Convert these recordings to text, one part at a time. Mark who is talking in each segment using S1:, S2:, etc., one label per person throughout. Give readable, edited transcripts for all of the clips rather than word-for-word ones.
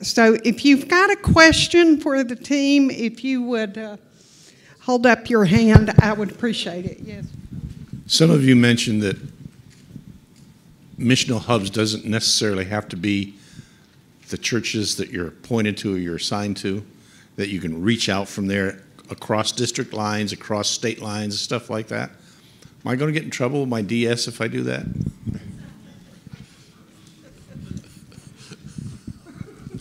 S1: So if you've got a question for the team, if you would hold up your hand, I would appreciate it. Yes.
S2: Some of you mentioned that Missional Hubs doesn't necessarily have to be the churches that you're appointed to or you're assigned to, that you can reach out from there across district lines, across state lines, stuff like that. Am I going to get in trouble with my DS if I do that?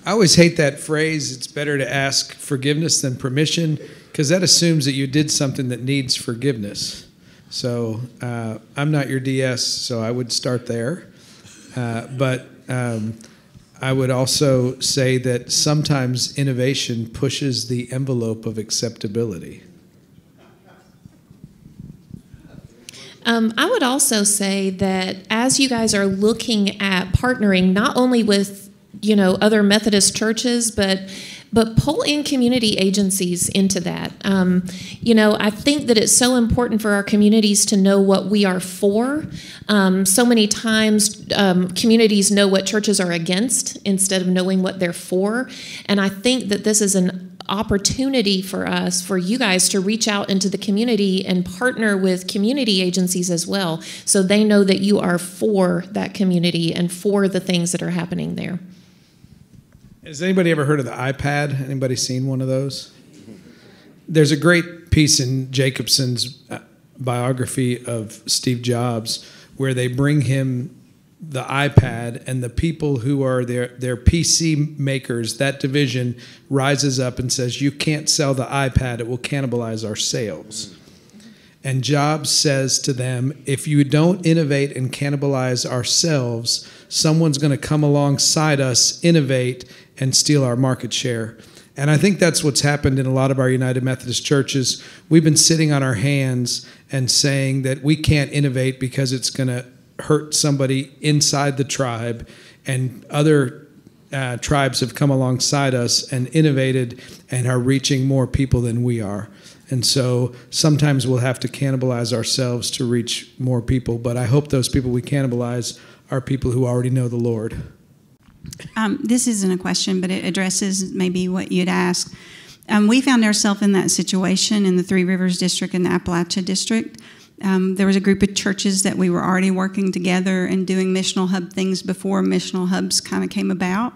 S3: I always hate that phrase, it's better to ask forgiveness than permission, because that assumes that you did something that needs forgiveness. So I'm not your DS, so I would start there. But I would also say that sometimes innovation pushes the envelope of acceptability.
S4: I would also say that as you guys are looking at partnering not only with other Methodist churches, but pull in community agencies into that. I think that it's so important for our communities to know what we are for. So many times communities know what churches are against instead of knowing what they're for. And I think that this is an opportunity for us, for you guys to reach out into the community and partner with community agencies as well, so they know that you are for that community and for the things that are happening there.
S3: Has anybody ever heard of the iPad? Anybody seen one of those? There's a great piece in Jacobson's biography of Steve Jobs where they bring him the iPad, and the people who are their PC makers, that division rises up and says, you can't sell the iPad, it will cannibalize our sales. And Jobs says to them, if you don't innovate and cannibalize ourselves, someone's going to come alongside us, innovate, and steal our market share. And I think that's what's happened in a lot of our United Methodist churches. We've been sitting on our hands and saying that we can't innovate because it's going to hurt somebody inside the tribe, and other tribes have come alongside us and innovated and are reaching more people than we are. And so sometimes we'll have to cannibalize ourselves to reach more people, but I hope those people we cannibalize are people who already know the Lord.
S5: This isn't a question, but it addresses maybe what you'd asked. We found ourselves in that situation in the Three Rivers District and the Appalachia District. There was a group of churches that we were already working together and doing Missional Hub things before Missional Hubs kind of came about.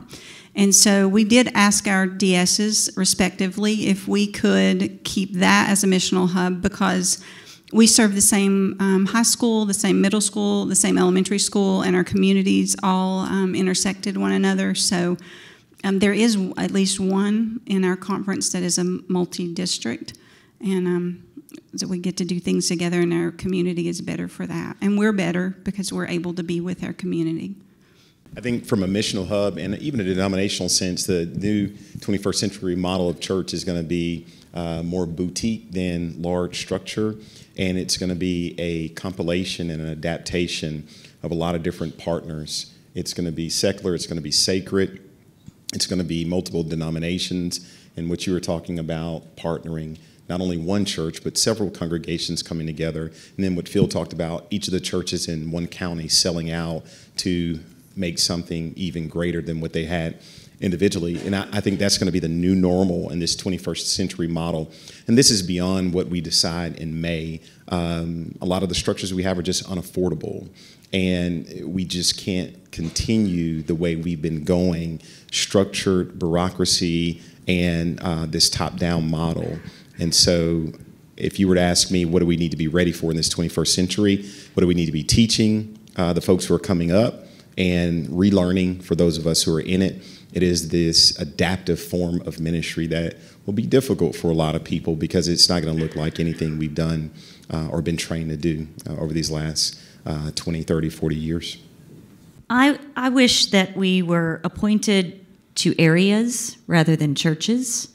S5: And so we did ask our DSs respectively if we could keep that as a Missional Hub, because we serve the same high school, the same middle school, the same elementary school, and our communities all intersected one another. So there is at least one in our conference that is a multi-district, and so we get to do things together, and our community is better for that. And we're better because we're able to be with our community.
S6: I think from a missional hub and even a denominational sense, the new 21st century model of church is going to be more boutique than large structure, and it's going to be a compilation and an adaptation of a lot of different partners. It's going to be secular, it's going to be sacred, it's going to be multiple denominations, and what you were talking about, partnering not only one church, but several congregations coming together. And then what Phil talked about, each of the churches in one county selling out to make something even greater than what they had individually. And I think that's going to be the new normal in this 21st century model. And this is beyond what we decide in May. A lot of the structures we have are just unaffordable. And we just can't continue the way we've been going, structured bureaucracy and this top-down model. And so if you were to ask me, what do we need to be ready for in this 21st century? What do we need to be teaching the folks who are coming up and relearning for those of us who are in it? It is this adaptive form of ministry that will be difficult for a lot of people because it's not going to look like anything we've done or been trained to do over these last 20, 30, 40 years.
S7: I wish that we were appointed to areas rather than churches,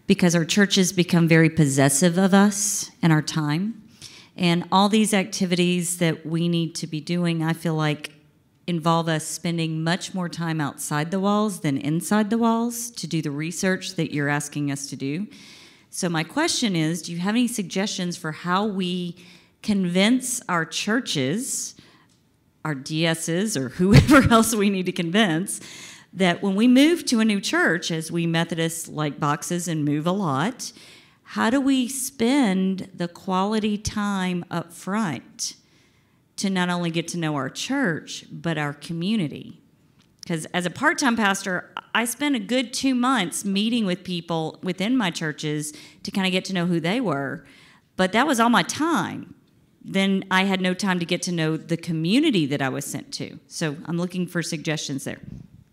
S7: because our churches become very possessive of us and our time. And all these activities that we need to be doing, I feel like, involve us spending much more time outside the walls than inside the walls to do the research that you're asking us to do. So my question is, do you have any suggestions for how we convince our churches, our DSs, or whoever else we need to convince, that when we move to a new church, as we Methodists like boxes and move a lot, how do we spend the quality time up front to not only get to know our church, but our community? Because as a part-time pastor, I spent a good 2 months meeting with people within my churches to kind of get to know who they were. But that was all my time. Then I had no time to get to know the community that I was sent to. So I'm looking for suggestions there.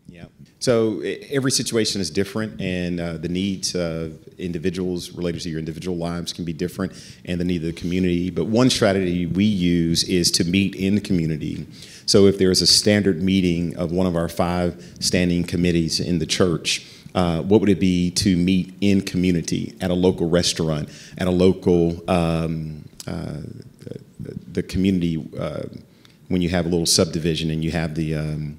S6: Yeah. So every situation is different, and the needs of individuals related to your individual lives can be different, and the need of the community. But one strategy we use is to meet in the community. So if there's a standard meeting of one of our 5 standing committees in the church, what would it be to meet in community at a local restaurant, at a local the community when you have a little subdivision and you have the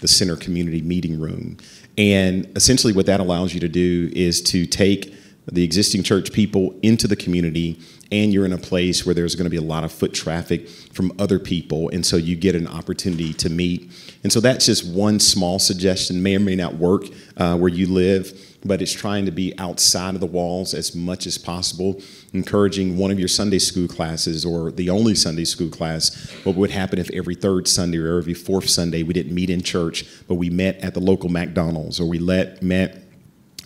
S6: center community meeting room. And essentially what that allows you to do is to take the existing church people into the community, and you're in a place where there's going to be a lot of foot traffic from other people, and so you get an opportunity to meet. And so that's just one small suggestion, may or may not work where you live, but it's trying to be outside of the walls as much as possible, encouraging one of your Sunday school classes or the only Sunday school class. What would happen if every 3rd Sunday or every 4th Sunday we didn't meet in church, but we met at the local McDonald's, or we met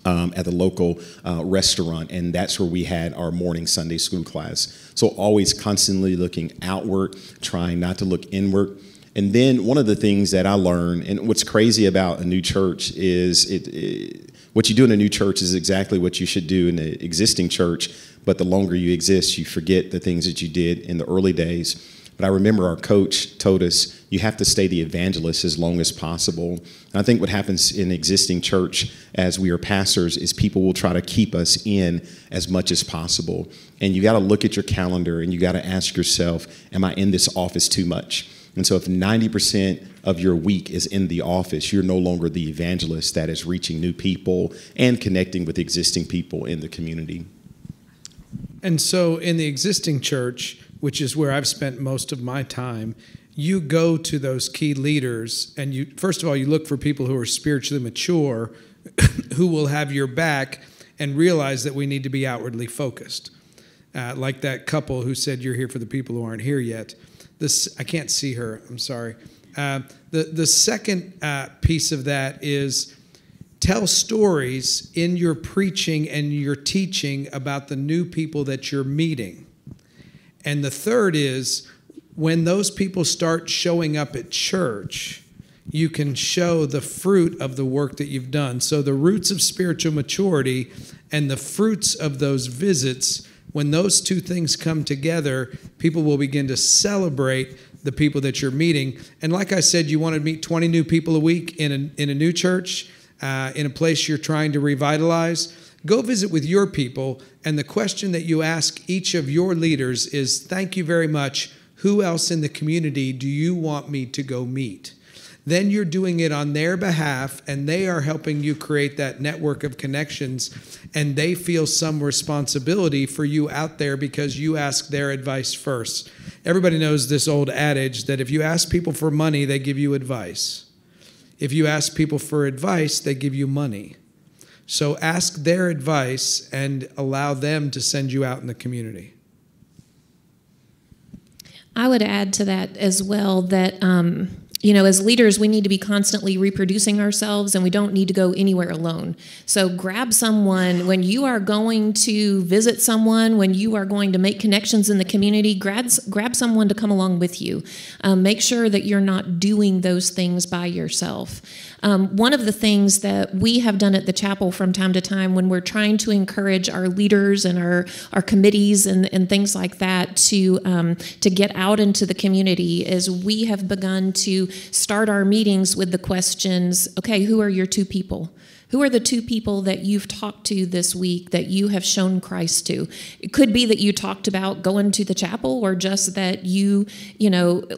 S6: at the local restaurant, and that's where we had our morning Sunday school class. So always constantly looking outward, trying not to look inward. And then one of the things that I learned, and what's crazy about a new church is what you do in a new church is exactly what you should do in the existing church, but the longer you exist, you forget the things that you did in the early days. But I remember our coach told us, you have to stay the evangelist as long as possible. And I think what happens in existing church as we are pastors is people will try to keep us in as much as possible. And you got to look at your calendar and you got to ask yourself, am I in this office too much? And so if 90% of your week is in the office, you're no longer the evangelist that is reaching new people and connecting with existing people in the community.
S3: And so in the existing church, which is where I've spent most of my time, you go to those key leaders and you, first of all, you look for people who are spiritually mature, who will have your back and realize that we need to be outwardly focused. Like that couple who said, you're here for the people who aren't here yet. I can't see her, I'm sorry. The second piece of that is tell stories in your preaching and your teaching about the new people that you're meeting. And the third is when those people start showing up at church, you can show the fruit of the work that you've done. So the roots of spiritual maturity and the fruits of those visits, when those two things come together, people will begin to celebrate the people that you're meeting. And like I said, you want to meet 20 new people a week in a new church, in a place you're trying to revitalize. Go visit with your people, and the question that you ask each of your leaders is, thank you very much. Who else in the community do you want me to go meet? Then you're doing it on their behalf, and they are helping you create that network of connections, and they feel some responsibility for you out there because you ask their advice first. Everybody knows this old adage that if you ask people for money, they give you advice. If you ask people for advice, they give you money. So ask their advice and allow them to send you out in the community.
S4: I would add to that as well that, as leaders, we need to be constantly reproducing ourselves, and we don't need to go anywhere alone. So grab someone when you are going to visit someone, when you are going to make connections in the community, grab someone to come along with you. Make sure that you're not doing those things by yourself. One of the things that we have done at the chapel from time to time when we're trying to encourage our leaders and our committees and things like that to get out into the community is we have begun to start our meetings with the questions, okay, who are your two people? Who are the two people that you've talked to this week that you have shown Christ to? It could be that you talked about going to the chapel, or just that you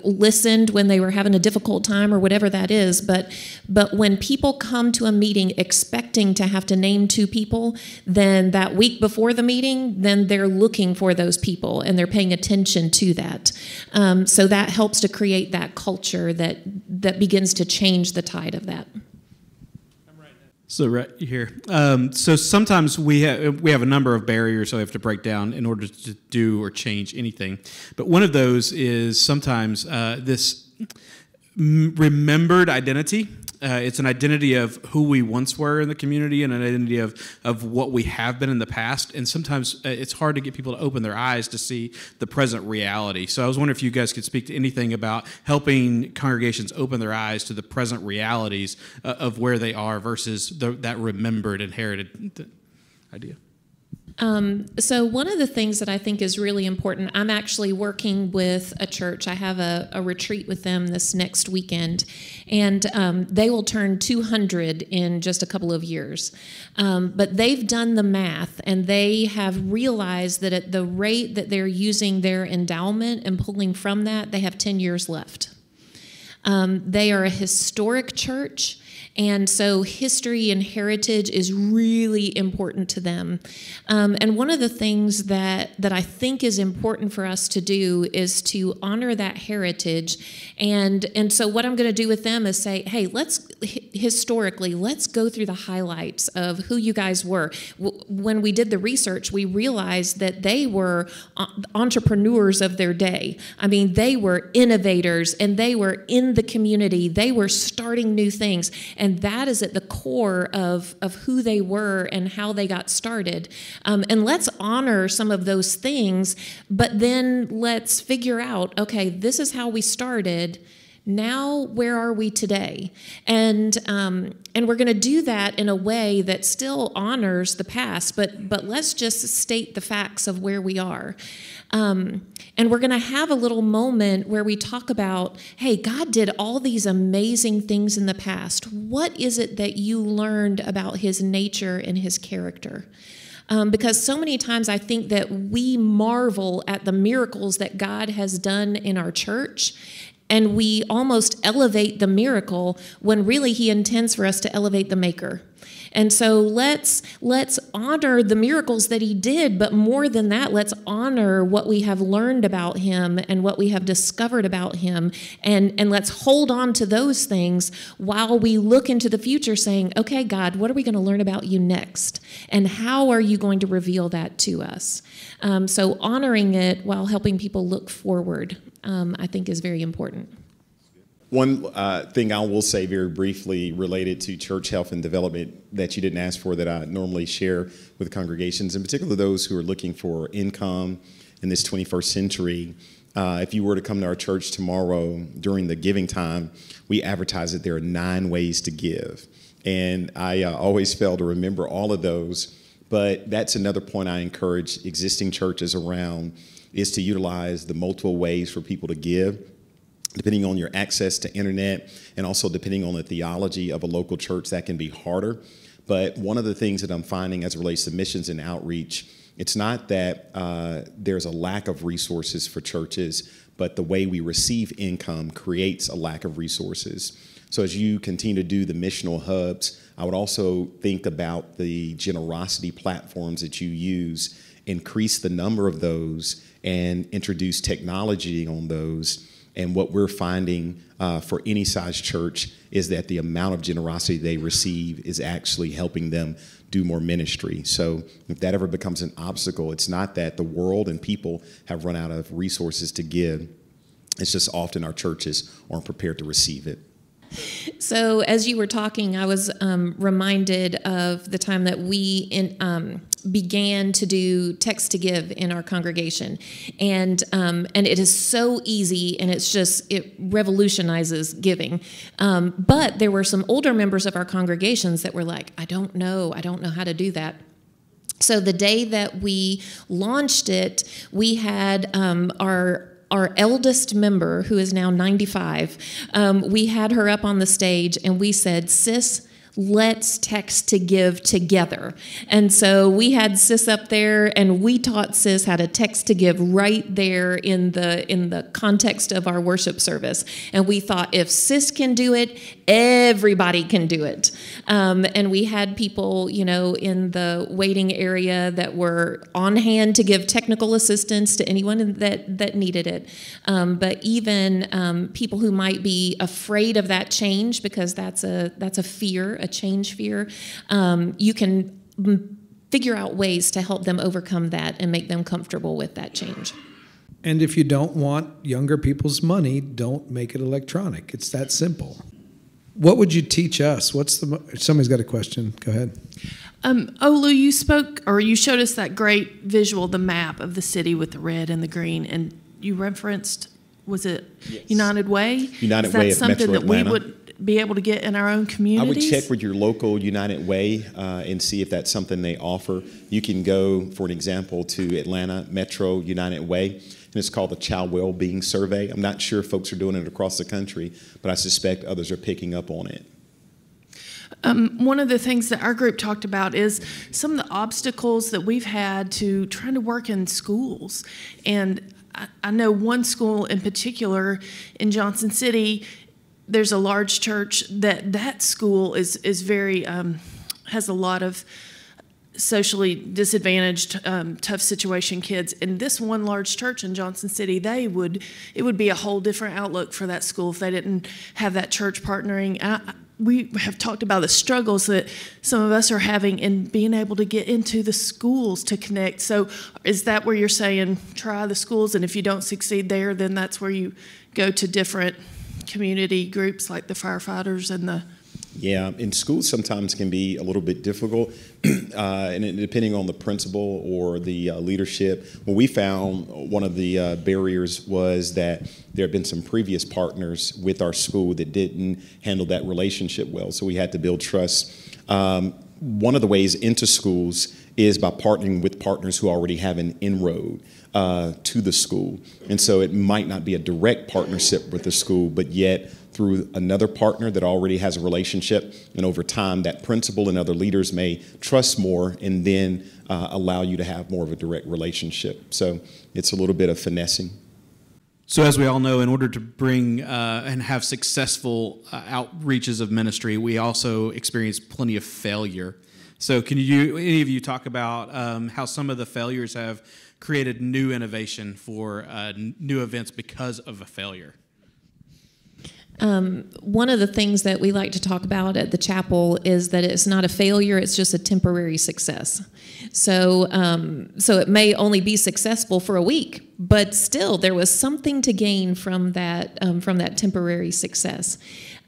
S4: listened when they were having a difficult time, or whatever that is. But when people come to a meeting expecting to have to name two people, then that week before the meeting, then they're looking for those people and they're paying attention to that. So that helps to create that culture that begins to change the tide of that.
S8: So right here. So sometimes we have a number of barriers that we have to break down in order to do or change anything. But one of those is sometimes this remembered identity. It's an identity of who we once were in the community and an identity of what we have been in the past. And sometimes it's hard to get people to open their eyes to see the present reality. So I was wondering if you guys could speak to anything about helping congregations open their eyes to the present realities of where they are versus that remembered, inherited idea.
S4: So one of the things that I think is really important, I'm actually working with a church. I have a retreat with them this next weekend, and they will turn 200 in just a couple of years. But they've done the math, and they have realized that at the rate that they're using their endowment and pulling from that, they have 10 years left. They are a historic church. And so history and heritage is really important to them. And one of the things that I think is important for us to do is to honor that heritage. And so what I'm going to do with them is say, hey, let's go through the highlights of who you guys were. When we did the research, we realized that they were entrepreneurs of their day. I mean, they were innovators, and they were in the community. They were starting new things. And that is at the core of who they were and how they got started. And let's honor some of those things, but then let's figure out, okay, this is how we started. Now, where are we today? And we're going to do that in a way that still honors the past, but let's just state the facts of where we are. And we're going to have a little moment where we talk about, hey, God did all these amazing things in the past. What is it that you learned about his nature and his character? Because so many times I think that we marvel at the miracles that God has done in our church, and we almost elevate the miracle when really he intends for us to elevate the maker. And so let's honor the miracles that he did, but more than that, let's honor what we have learned about him and what we have discovered about him, and let's hold on to those things while we look into the future saying, okay, God, what are we going to learn about you next? And how are you going to reveal that to us? So honoring it while helping people look forward, I think is very important.
S6: One thing I will say very briefly related to church health and development that you didn't ask for that I normally share with congregations, in particular those who are looking for income in this 21st century. If you were to come to our church tomorrow during the giving time, we advertise that there are 9 ways to give. And I always fail to remember all of those, but that's another point I encourage existing churches around, is to utilize the multiple ways for people to give, depending on your access to internet and also depending on the theology of a local church. That can be harder. But one of the things that I'm finding as it relates to missions and outreach, it's not that there's a lack of resources for churches, but the way we receive income creates a lack of resources. So as you continue to do the missional hubs, I would also think about the generosity platforms that you use, increase the number of those, and introduce technology on those. And what we're finding for any size church is that the amount of generosity they receive is actually helping them do more ministry. So if that ever becomes an obstacle, it's not that the world and people have run out of resources to give. It's just often our churches aren't prepared to receive it.
S4: So as you were talking, I was reminded of the time that we began to do text to give in our congregation, and it is so easy, and it revolutionizes giving. But there were some older members of our congregations that were like, I don't know how to do that. So the day that we launched it, we had our eldest member, who is now 95, we had her up on the stage, and we said, sis, let's text to give together. And so we had Sis up there, and we taught Sis how to text to give right there in the context of our worship service. And we thought, if Sis can do it, everybody can do it. And we had people, in the waiting area that were on hand to give technical assistance to anyone that needed it. But even people who might be afraid of that change, because that's a fear a change fear, you can figure out ways to help them overcome that and make them comfortable with that change.
S3: And if you don't want younger people's money, don't make it electronic. It's that simple. What would you teach us? Somebody's got a question. Go ahead.
S9: Olu, you spoke, or you showed us that great visual, the map of the city with the red and the green, and you referenced, was it United Way?
S6: United Way of Metro
S9: Is that something that
S6: Atlanta.
S9: we would be able to get in our own communities?
S6: I would check with your local United Way and see if that's something they offer. You can go, for an example, to Atlanta Metro United Way, and it's called the Child Wellbeing Survey. I'm not sure if folks are doing it across the country, but I suspect others are picking up on it.
S9: One of the things that our group talked about is some of the obstacles that we've had to trying to work in schools. And I know one school in particular in Johnson City, there's a large church that school is very, has a lot of socially disadvantaged, tough situation kids. And this one large church in Johnson City, it would be a whole different outlook for that school if they didn't have that church partnering. We have talked about the struggles that some of us are having in being able to get into the schools to connect. So is that where you're saying try the schools, and if you don't succeed there, then that's where you go to different community groups like the firefighters and the...
S6: Yeah, in schools sometimes can be a little bit difficult, and depending on the principal or the leadership. What we found, one of the barriers was that there had been some previous partners with our school that didn't handle that relationship well, so we had to build trust. One of the ways into schools is by partnering with partners who already have an inroad to the school. And so it might not be a direct partnership with the school, but yet through another partner that already has a relationship, and over time that principal and other leaders may trust more and then allow you to have more of a direct relationship. So it's a little bit of finessing.
S8: So as we all know, in order to bring and have successful outreaches of ministry, we also experience plenty of failure. So can any of you talk about how some of the failures have created new innovation for new events because of a failure?
S4: One of the things that we like to talk about at the chapel is that it's not a failure, it's just a temporary success. So it may only be successful for a week, but still there was something to gain from that temporary success.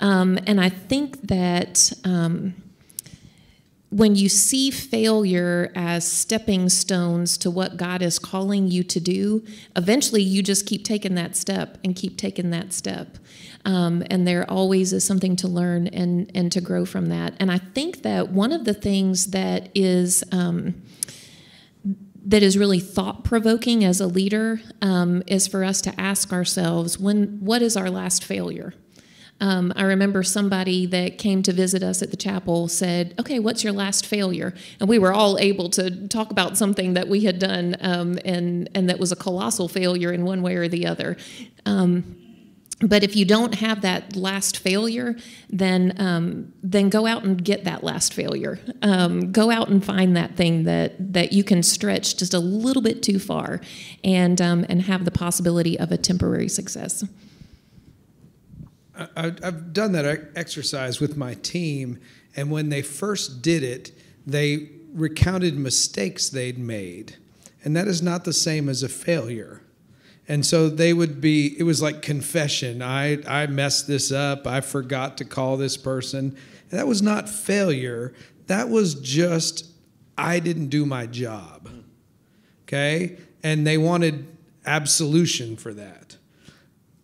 S4: And I think that when you see failure as stepping stones to what God is calling you to do, eventually you just keep taking that step and keep taking that step. And there always is something to learn and to grow from that. And I think that one of the things that is really thought-provoking as a leader is for us to ask ourselves, what is our last failure? I remember somebody that came to visit us at the chapel said, okay, what's your last failure? And we were all able to talk about something that we had done and that was a colossal failure in one way or the other. But if you don't have that last failure, then go out and get that last failure. Go out and find that thing that you can stretch just a little bit too far and have the possibility of a temporary success.
S3: I've done that exercise with my team, and when they first did it, they recounted mistakes they'd made, and that is not the same as a failure. And so it was like confession. I messed this up. I forgot to call this person. And that was not failure. That was just, I didn't do my job. Okay? And they wanted absolution for that.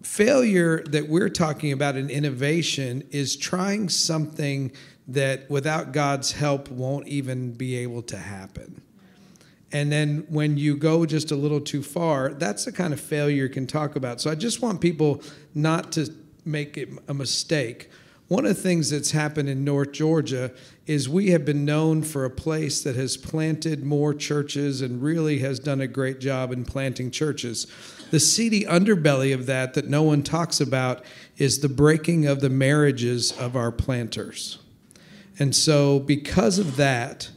S3: Failure that we're talking about in innovation is trying something that without God's help won't even be able to happen. And then when you go just a little too far, that's the kind of failure you can talk about. So I just want people not to make it a mistake. One of the things that's happened in North Georgia is we have been known for a place that has planted more churches and really has done a great job in planting churches. The seedy underbelly of that no one talks about is the breaking of the marriages of our planters. And so because of that,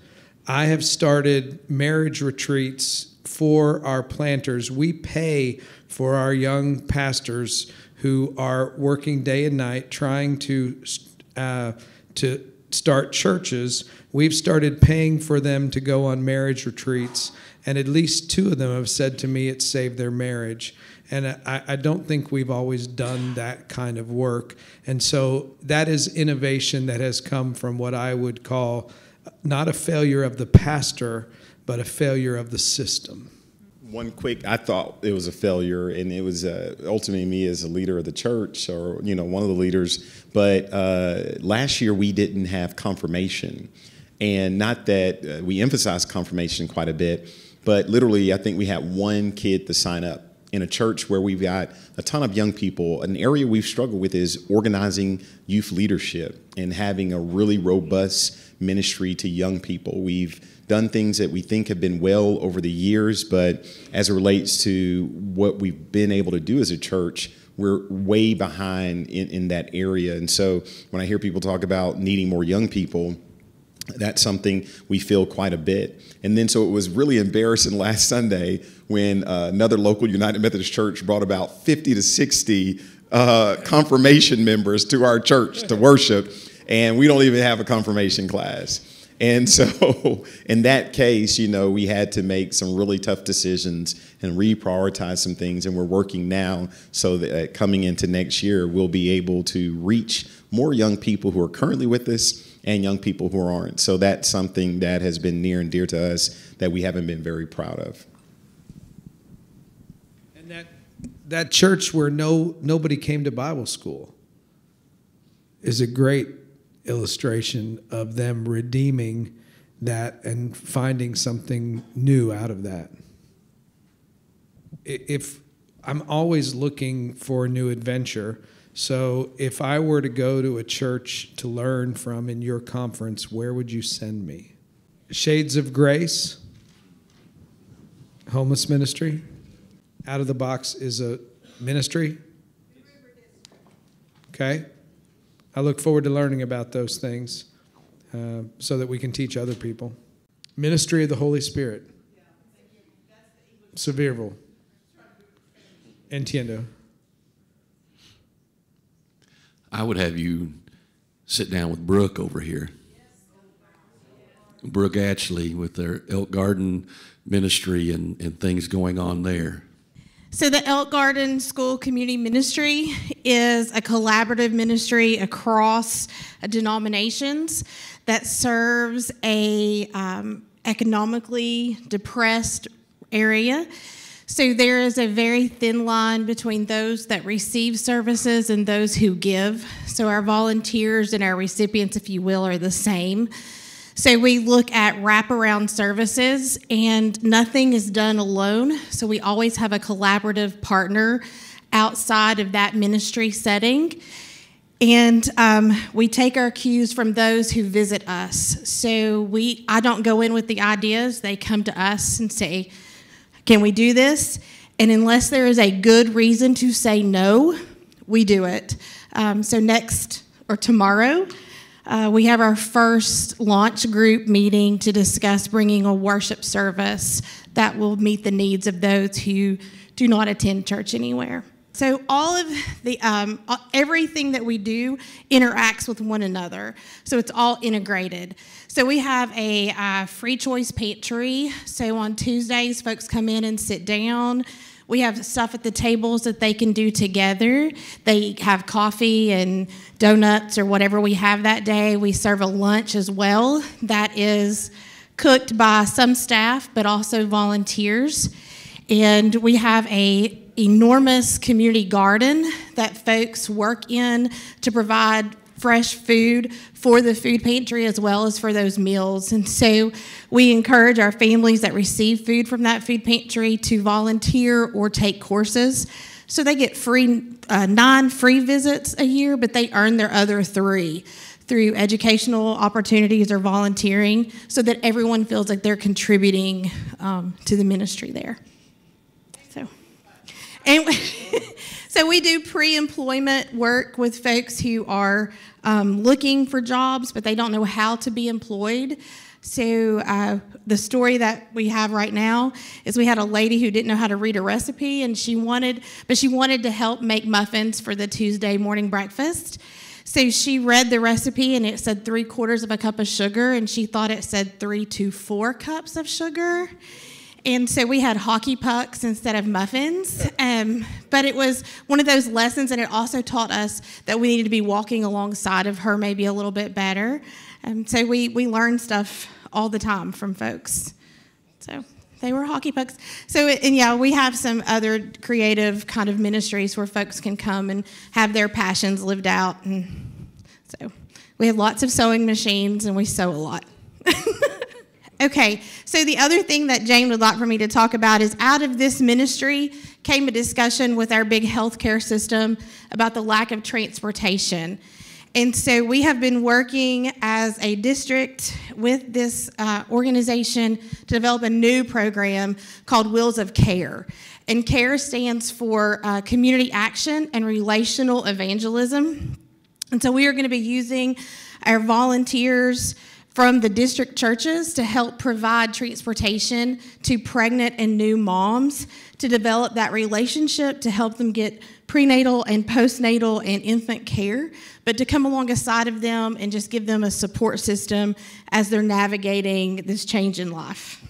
S3: I have started marriage retreats for our planters. We pay for our young pastors who are working day and night trying to start churches, we've started paying for them to go on marriage retreats, and at least 2 of them have said to me it saved their marriage. And I don't think we've always done that kind of work. And so that is innovation that has come from what I would call not a failure of the pastor, but a failure of the system.
S6: One quick, I thought it was a failure, and it was ultimately me as a leader of the church, or one of the leaders. But last year we didn't have confirmation, and not that we emphasized confirmation quite a bit, but literally I think we had 1 kid to sign up in a church where we've got a ton of young people. An area we've struggled with is organizing youth leadership and having a really robust ministry to young people. We've done things that we think have been well over the years, but as it relates to what we've been able to do as a church, we're way behind in that area. And so when I hear people talk about needing more young people, that's something we feel quite a bit. And then so it was really embarrassing last Sunday when another local United Methodist Church brought about 50 to 60 confirmation members to our church to worship, and we don't even have a confirmation class. And so in that case, we had to make some really tough decisions and reprioritize some things, and we're working now so that coming into next year, we'll be able to reach more young people who are currently with us and young people who aren't. So that's something that has been near and dear to us that we haven't been very proud of.
S3: And that church where nobody came to Bible school is a great illustration of them redeeming that and finding something new out of that. If I'm always looking for a new adventure, so if I were to go to a church to learn from in your conference, where would you send me? Shades of Grace, homeless ministry. Out of the Box is a ministry. Okay. I look forward to learning about those things so that we can teach other people. Ministry of the Holy Spirit. Sevierville. Entiendo.
S10: I would have you sit down with Brooke over here. Brooke Atchley with their Elk Garden ministry and things going on there.
S11: So the Elk Garden School Community Ministry is a collaborative ministry across denominations that serves a economically depressed area. So there is a very thin line between those that receive services and those who give. So our volunteers and our recipients, if you will, are the same. So we look at wraparound services, and nothing is done alone. So we always have a collaborative partner outside of that ministry setting. And we take our cues from those who visit us. So I don't go in with the ideas. They come to us and say, can we do this? And unless there is a good reason to say no, we do it. So next or tomorrow, we have our first launch group meeting to discuss bringing a worship service that will meet the needs of those who do not attend church anywhere. So all of the everything that we do interacts with one another. So it's all integrated. So we have a free choice pantry. So on Tuesdays, folks come in and sit down. We have stuff at the tables that they can do together. They have coffee and donuts or whatever we have that day. We serve a lunch as well that is cooked by some staff, but also volunteers. And we have an enormous community garden that folks work in to provide fresh food for the food pantry as well as for those meals. And so we encourage our families that receive food from that food pantry to volunteer or take courses. So they get 9 free visits a year, but they earn their other 3 through educational opportunities or volunteering so that everyone feels like they're contributing to the ministry there. So we do pre-employment work with folks who are looking for jobs, but they don't know how to be employed. So the story that we have right now is we had a lady who didn't know how to read a recipe, and she wanted to help make muffins for the Tuesday morning breakfast. So she read the recipe and it said 3/4 of a cup of sugar, and she thought it said 3 to 4 cups of sugar. And so we had hockey pucks instead of muffins. But it was one of those lessons, and it also taught us that we needed to be walking alongside of her maybe a little bit better. So we learn stuff all the time from folks. So they were hockey pucks. So, and yeah, we have some other creative kind of ministries where folks can come and have their passions lived out. And so we have lots of sewing machines, and we sew a lot. Okay, so the other thing that Jane would like for me to talk about is out of this ministry came a discussion with our big healthcare system about the lack of transportation. And so we have been working as a district with this organization to develop a new program called Wheels of Care. And CARE stands for Community Action and Relational Evangelism. And so we are going to be using our volunteers from the district churches to help provide transportation to pregnant and new moms to develop that relationship, to help them get prenatal and postnatal and infant care, but to come alongside of them and just give them a support system as they're navigating this change in life.